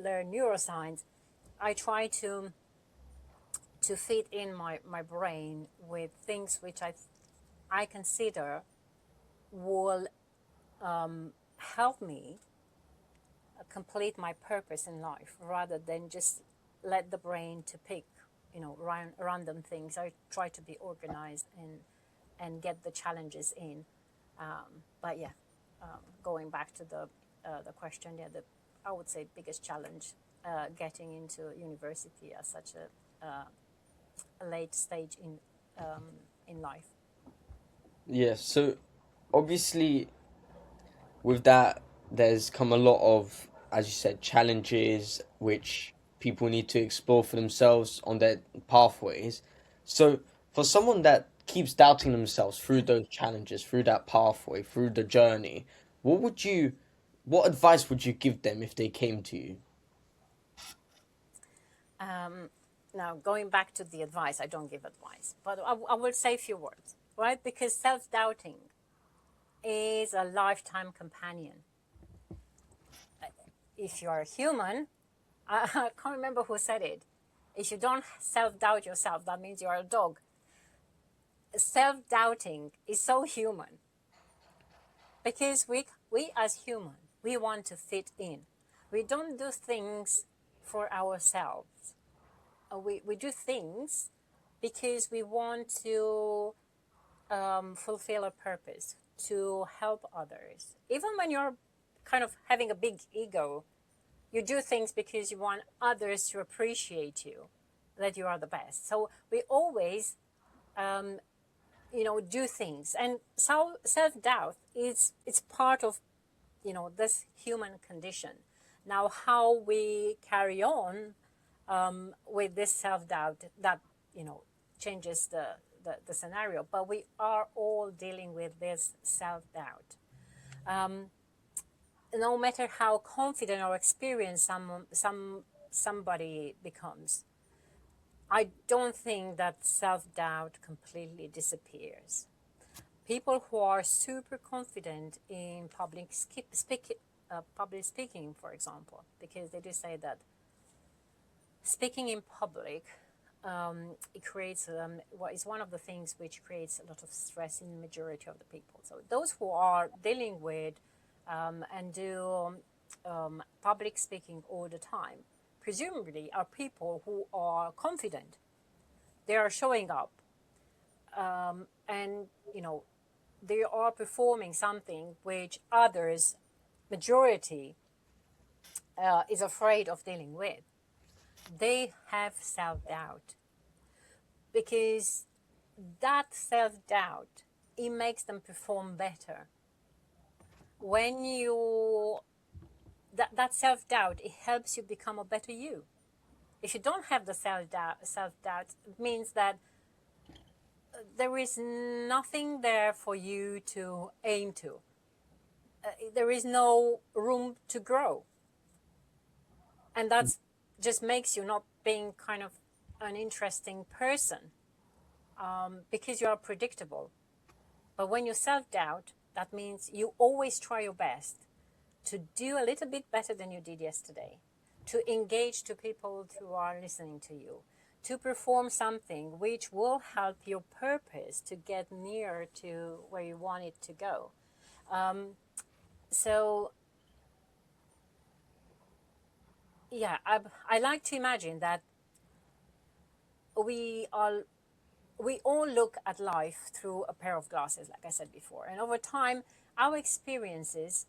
learn neuroscience. I try to fit in my brain with things which I consider will help me complete my purpose in life, rather than just let the brain to pick random things. I try to be organized and get the challenges in. But yeah, going back to the question, yeah, I would say biggest challenge getting into university at such a late stage in life. Yeah, so obviously with that, there's come a lot of, as you said, challenges which people need to explore for themselves on their pathways. So, for someone that keeps doubting themselves through those challenges, through that pathway, through the journey, what advice would you give them if they came to you? Now, going back to the advice, I don't give advice, but I will say a few words, right? Because self-doubting is a lifetime companion. If you are a human, I can't remember who said it. If you don't self-doubt yourself, that means you are a dog. Self-doubting is so human, because we as human, we want to fit in. We don't do things for ourselves. We do things because we want to fulfill a purpose, to help others. Even when you're kind of having a big ego. You do things because you want others to appreciate you, that you are the best. So we always, do things. And so self-doubt is it's part of, this human condition. Now, how we carry on with this self-doubt, that, changes the scenario. But we are all dealing with this self-doubt. No matter how confident or experienced somebody becomes, I don't think that self-doubt completely disappears. People who are super confident in public speaking, for example, because they do say that speaking in public, it creates is one of the things which creates a lot of stress in the majority of the people. So those who are dealing with and do public speaking all the time, presumably are people who are confident. They are showing up, and they are performing something which others, majority, is afraid of dealing with. They have self-doubt, because that self-doubt, it makes them perform better. When you that self-doubt, it helps you become a better you. If you don't have the self-doubt, it means that there is nothing there for you to aim to. There is no room to grow. And that's just makes you not being kind of an interesting person, because you are predictable. But when you self-doubt, that means you always try your best to do a little bit better than you did yesterday, to engage to people who are listening to you, to perform something which will help your purpose to get nearer to where you want it to go. So yeah, I like to imagine that we all look at life through a pair of glasses, like I said before, and over time our experiences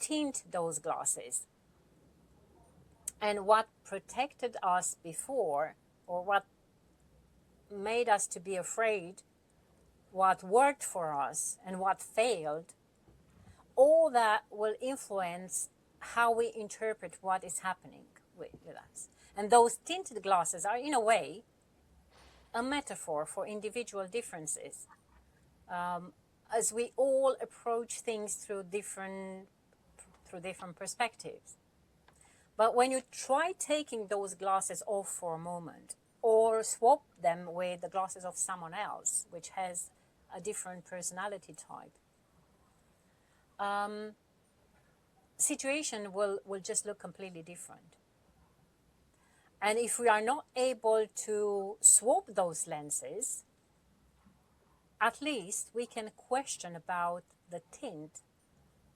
tint those glasses. And what protected us before, or what made us to be afraid, what worked for us and what failed, all that will influence how we interpret what is happening with us. And those tinted glasses are, in a way, a metaphor for individual differences, as we all approach things through different perspectives. But when you try taking those glasses off for a moment, or swap them with the glasses of someone else, which has a different personality type, situation will just look completely different. And if we are not able to swap those lenses, at least we can question about the tint.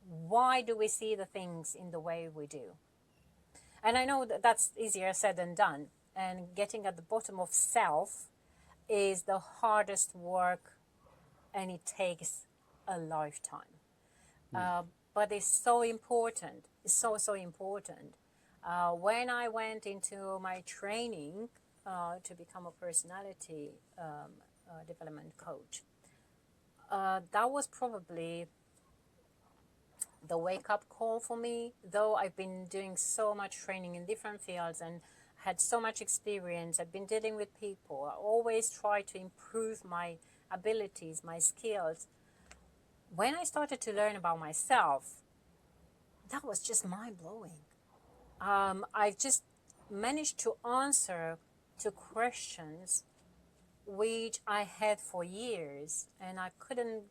Why do we see the things in the way we do? And I know that that's easier said than done. And getting at the bottom of self is the hardest work, and it takes a lifetime. But it's so important. It's so important. When I went into my training to become a personality development coach, that was probably the wake-up call for me. Though I've been doing so much training in different fields and had so much experience, I've been dealing with people, I always try to improve my abilities, my skills. When I started to learn about myself, that was just mind-blowing. I've just managed to answer to questions which I had for years, and I couldn't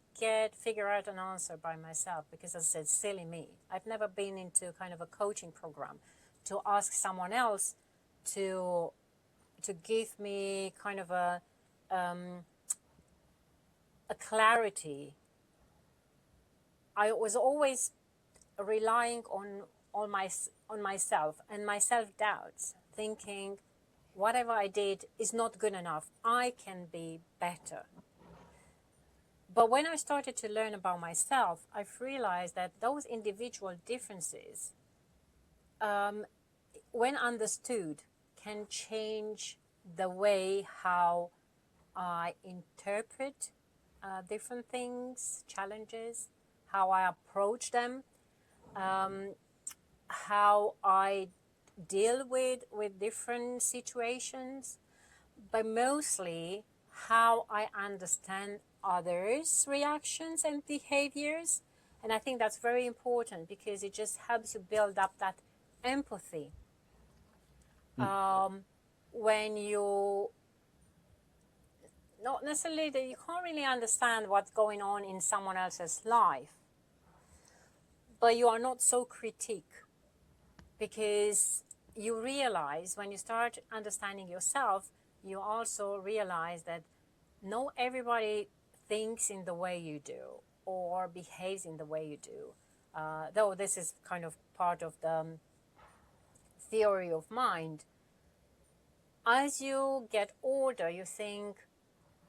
figure out an answer by myself, because I said, silly me. I've never been into kind of a coaching program to ask someone else to give me kind of a clarity. I was always relying on myself and my self-doubts, thinking whatever I did is not good enough. I can be better. But when I started to learn about myself, I've realized that those individual differences, um, when understood, can change the way how I interpret different things, challenges, how I approach them, um, how I deal with different situations, but mostly how I understand others' reactions and behaviors. And I think that's very important because it just helps you build up that empathy. Mm. When you not necessarily that you can't really understand what's going on in someone else's life, but you are not so critique because you realize when you start understanding yourself, you also realize that not everybody thinks in the way you do or behaves in the way you do. Though this is kind of part of the theory of mind. As you get older, you think,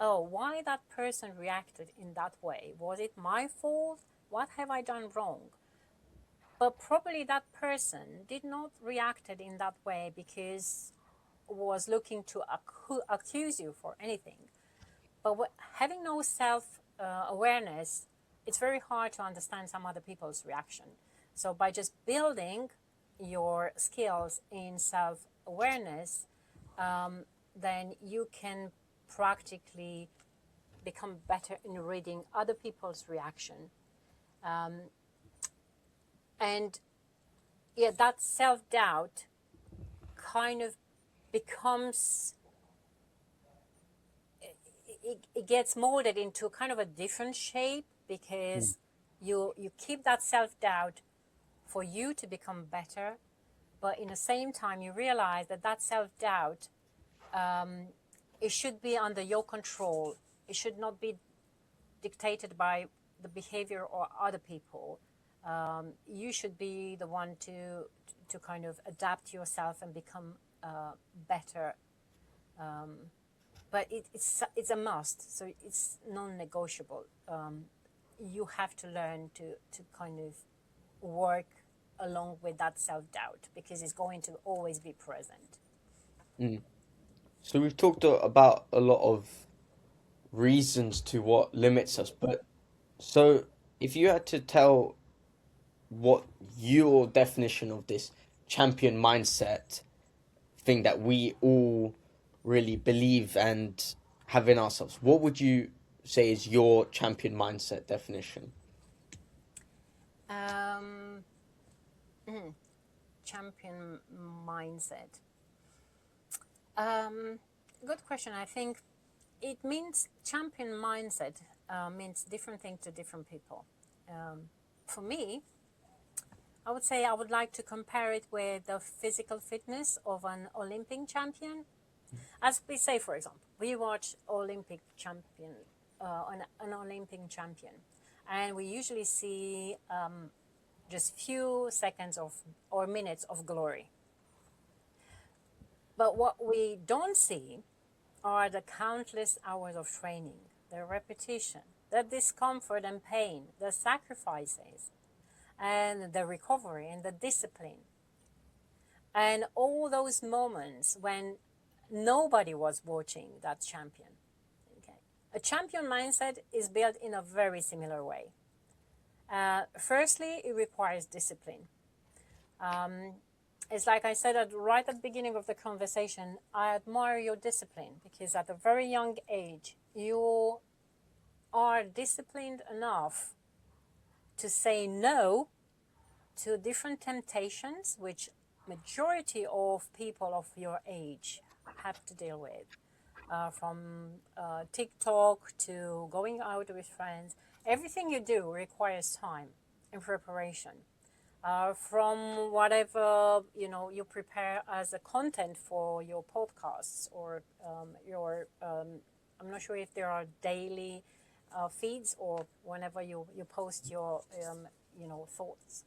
oh, why that person reacted in that way? Was it my fault? What have I done wrong? But probably that person did not reacted in that way because was looking to accuse you for anything. But having no self awareness, it's very hard to understand some other people's reaction. So by just building your skills in self awareness, then you can practically become better in reading other people's reaction. And yeah, that self doubt kind of becomes it gets molded into kind of a different shape Mm. because you keep that self doubt for you to become better, but in the same time you realize that that self doubt it should be under your control. It should not be dictated by the behavior or other people. You should be the one to kind of adapt yourself and become better. But it's a must, so it's non-negotiable. You have to learn to kind of work along with that self-doubt because it's going to always be present. Mm. So we've talked about a lot of reasons to what limits us, but so if you had to tell what your definition of this champion mindset thing that we all really believe and have in ourselves, what would you say is your champion mindset definition? Um, champion mindset. Um, Good question. I think it means champion mindset means different things to different people. For me, I would say I would like to compare it with the physical fitness of an Olympic champion. As we say, for example, we watch Olympic champion, an Olympic champion, and we usually see just few seconds of or minutes of glory. But what we don't see are the countless hours of training, the repetition, the discomfort and pain, the sacrifices, and the recovery and the discipline. And all those moments when nobody was watching that champion. Okay. A champion mindset is built in a very similar way. Firstly, it requires discipline. It's like I said right at the beginning of the conversation, I admire your discipline because at a very young age, you are disciplined enough to say no to different temptations, which majority of people of your age have to deal with. From TikTok to going out with friends, everything you do requires time and preparation. From whatever you prepare as a content for your podcasts or your I'm not sure if there are daily feeds or whenever you post your thoughts.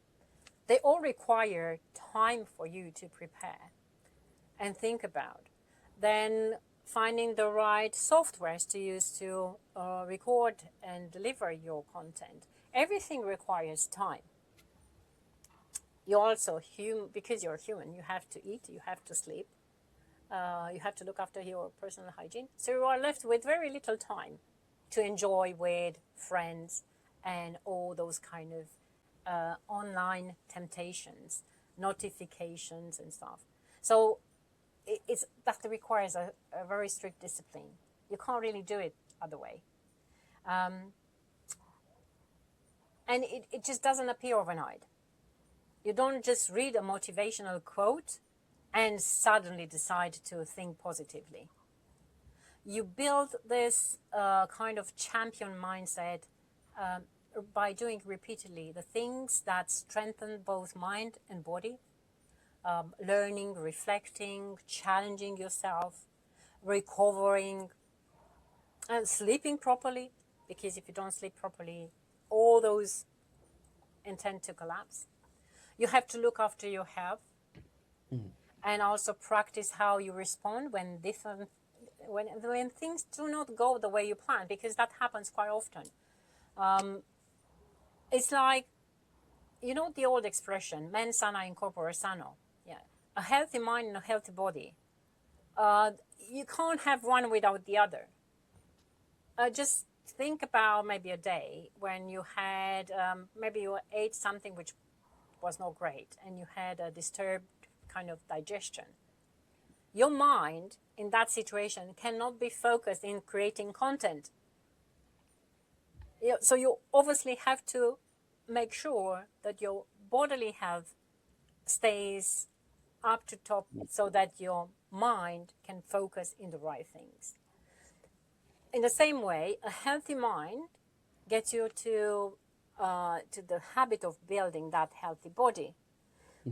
They all require time for you to prepare and think about. Then finding the right softwares to use to record and deliver your content. Everything requires time. You're also human, because you're human. You have to eat, you have to sleep, you have to look after your personal hygiene. So you are left with very little time to enjoy with friends and all those kind of online temptations, notifications and stuff. So that requires a very strict discipline. You can't really do it other way. And it just doesn't appear overnight. You don't just read a motivational quote and suddenly decide to think positively. You build this kind of champion mindset by doing repeatedly the things that strengthen both mind and body, learning, reflecting, challenging yourself, recovering, and sleeping properly, because if you don't sleep properly, all those intend to collapse. You have to look after your health and also practice how you respond when things do not go the way you plan, because that happens quite often. It's like, you know, the old expression, mens sana in corpore sano. Yeah, a healthy mind and a healthy body. You can't have one without the other. Just think about maybe a day when you had, maybe you ate something which was not great and you had a disturbed kind of digestion. Your mind in that situation cannot be focused in creating content. So you obviously have to make sure that your bodily health stays up to top so that your mind can focus in the right things. In the same way, a healthy mind gets you to the habit of building that healthy body.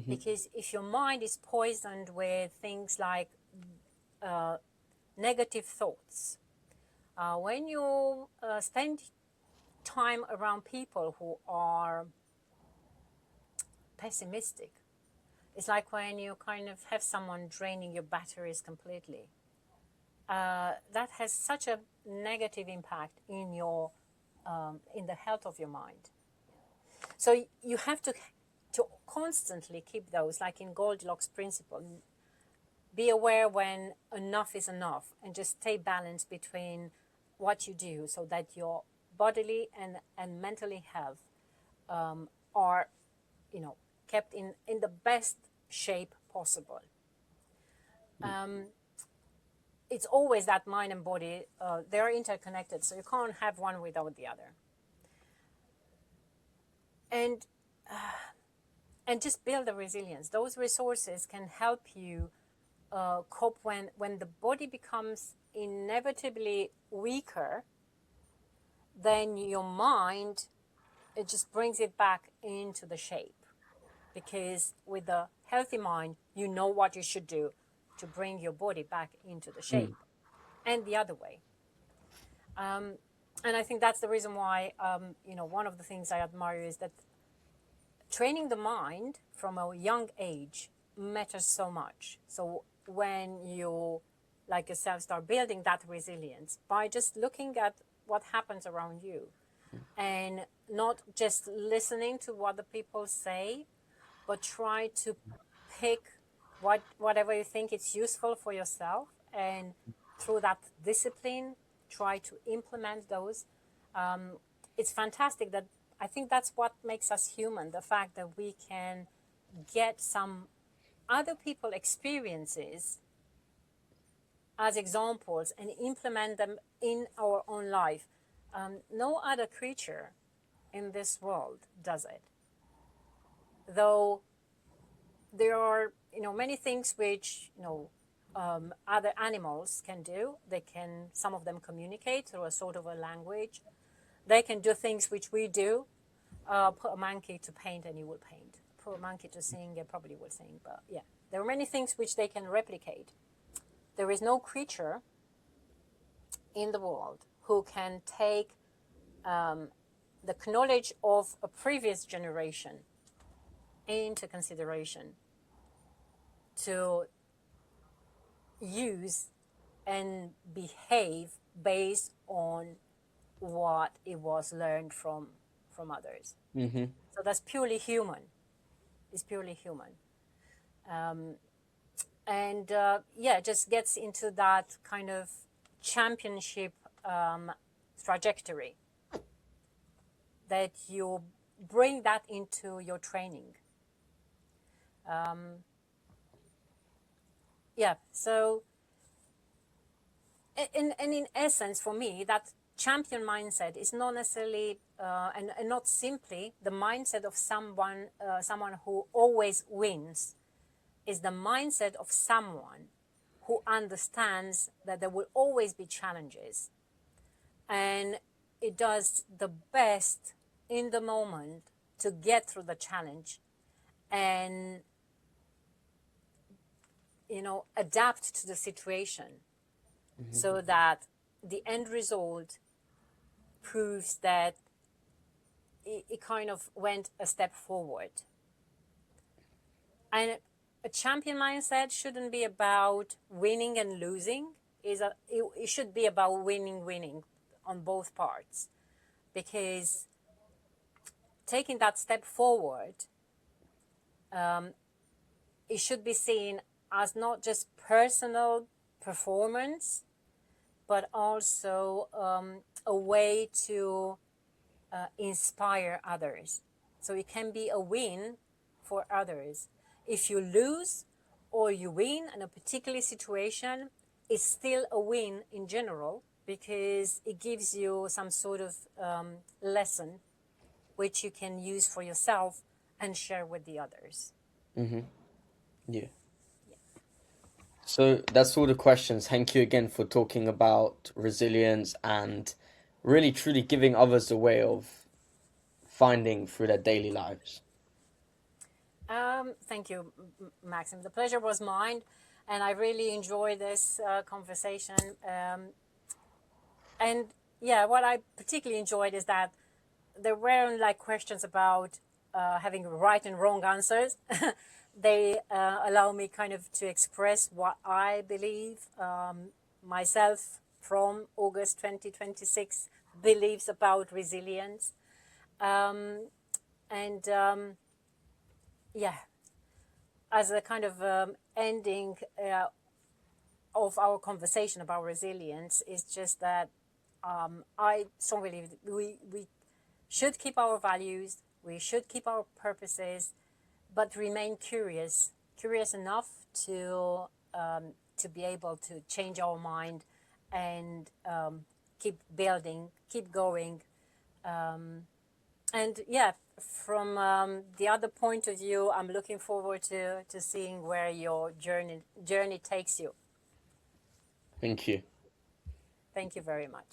Because if your mind is poisoned with things like negative thoughts, when you spend time around people who are pessimistic, it's like when you kind of have someone draining your batteries completely. That has such a negative impact in your in the health of your mind. So you have to constantly keep those, like in Goldilocks principle. Be aware when enough is enough, and just stay balanced between what you do so that your bodily and mentally health are, you know, kept in the best shape possible. It's always that mind and body, they're interconnected, so you can't have one without the other. And just build the resilience. Those resources can help you cope when the body becomes inevitably weaker. Then your mind, it just brings it back into the shape, because with a healthy mind, you know what you should do to bring your body back into the shape, and the other way. And I think that's the reason why, you know, one of the things I admire is that training the mind from a young age matters so much. So when you, like yourself, start building that resilience by just looking at what happens around you and not just listening to what the people say, but try to pick whatever you think is useful for yourself, and through that discipline try to implement those. It's fantastic. That I think that's what makes us human, the fact that we can get some other people experiences as examples and implement them in our own life. No other creature in this world does it, though there are, you know, many things which, you know, other animals can do. They can, some of them communicate through a sort of a language. They can do things which we do. Put a monkey to paint and he will paint. Put a monkey to sing, it probably will sing. But yeah, there are many things which they can replicate. There is no creature in the world who can take the knowledge of a previous generation into consideration to use and behave based on what it was learned from others. Mm-hmm. So that's purely human. It's purely human. And yeah, just gets into that kind of championship trajectory that you bring that into your training. Yeah, so in essence, for me, that champion mindset is not necessarily and not simply the mindset of someone who always wins. Is the mindset of someone who understands that there will always be challenges, and it does the best in the moment to get through the challenge and adapt to the situation, so that the end result proves that it kind of went a step forward. And a champion mindset shouldn't be about winning and losing. It should be about winning on both parts, because taking that step forward, it should be seen as not just personal performance, but also a way to inspire others. So it can be a win for others. If you lose or you win in a particular situation, it's still a win in general, because it gives you some sort of lesson which you can use for yourself and share with the others. Mm-hmm. Yeah. So that's all the questions. Thank you again for talking about resilience and really truly giving others a way of finding through their daily lives. Thank you, Maxim. The pleasure was mine, and I really enjoyed this conversation. And yeah, what I particularly enjoyed is that there weren't like questions about having right and wrong answers. They allow me kind of to express what I believe myself from August 2026 beliefs about resilience. And yeah, as a kind of ending of our conversation about resilience, is just that I strongly believe we should keep our values, we should keep our purposes, but remain curious enough to be able to change our mind and keep building, keep going. And yeah, from the other point of view, I'm looking forward to seeing where your journey takes you. Thank you. Thank you very much.